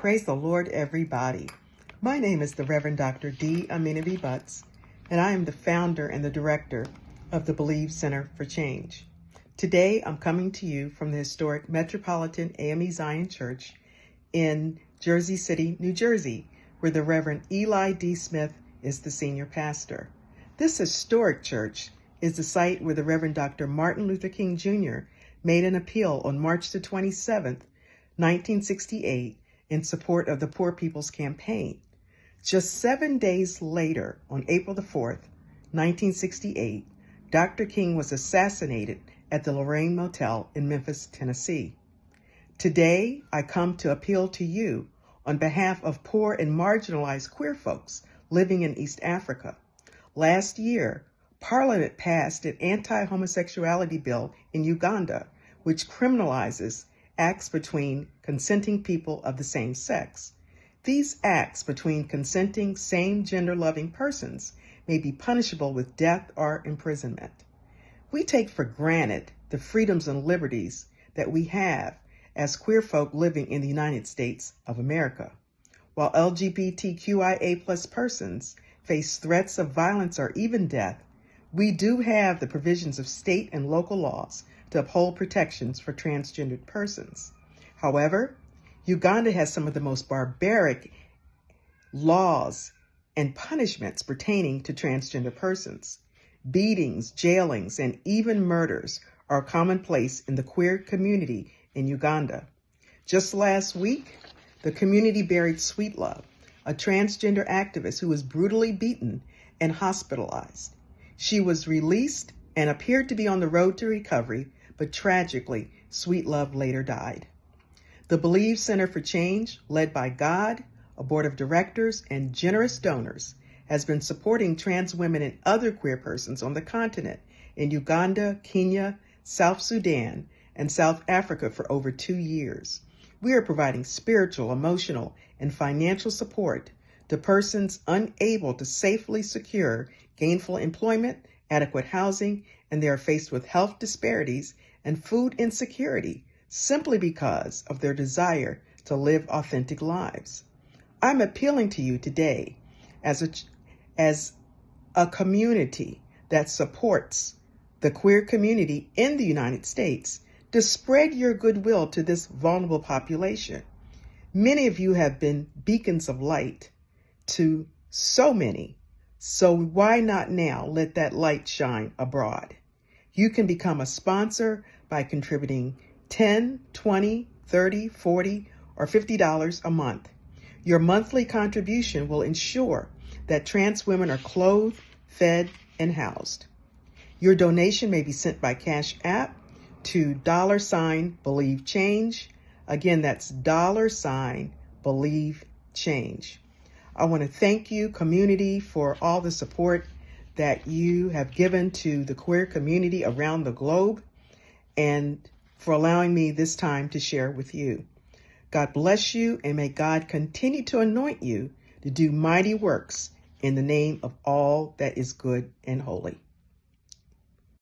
Praise the Lord, everybody. My name is the Reverend Dr. D. Aminabi Butts, and I am the founder and the director of the Believe Center for Change. Today, I'm coming to you from the historic Metropolitan AME Zion Church in Jersey City, New Jersey, where the Reverend Eli D. Smith is the senior pastor. This historic church is the site where the Reverend Dr. Martin Luther King Jr. made an appeal on March the 27th, 1968, in support of the Poor People's Campaign. Just 7 days later, on April the 4th, 1968, Dr. King was assassinated at the Lorraine Motel in Memphis, Tennessee. Today, I come to appeal to you on behalf of poor and marginalized queer folks living in East Africa. Last year, Parliament passed an anti-homosexuality bill in Uganda, which criminalizes acts between consenting people of the same sex. These acts between consenting same-gender loving persons may be punishable with death or imprisonment. We take for granted the freedoms and liberties that we have as queer folk living in the United States of America. While LGBTQIA+ persons face threats of violence or even death, we do have the provisions of state and local laws to uphold protections for transgendered persons. However, Uganda has some of the most barbaric laws and punishments pertaining to transgender persons. Beatings, jailings, and even murders are commonplace in the queer community in Uganda. Just last week, the community buried Sweet Love, a transgender activist who was brutally beaten and hospitalized. She was released and appeared to be on the road to recovery, but tragically, Sweet Love later died. The Believe Center for Change, led by God, a board of directors, and generous donors, has been supporting trans women and other queer persons on the continent in Uganda, Kenya, South Sudan, and South Africa for over 2 years. We are providing spiritual, emotional, and financial support to persons unable to safely secure gainful employment, adequate housing, and they are faced with health disparities and food insecurity simply because of their desire to live authentic lives. I'm appealing to you today as a community that supports the queer community in the United States to spread your goodwill to this vulnerable population. Many of you have been beacons of light to so many, so why not now let that light shine abroad? You can become a sponsor by contributing $10, $20, $30, $40, or $50 a month. Your monthly contribution will ensure that trans women are clothed, fed, and housed. Your donation may be sent by Cash App to $Believe Change. Again, that's $Believe Change. I want to thank you, community, for all the support that you have given to the queer community around the globe and for allowing me this time to share with you. God bless you, and may God continue to anoint you to do mighty works in the name of all that is good and holy.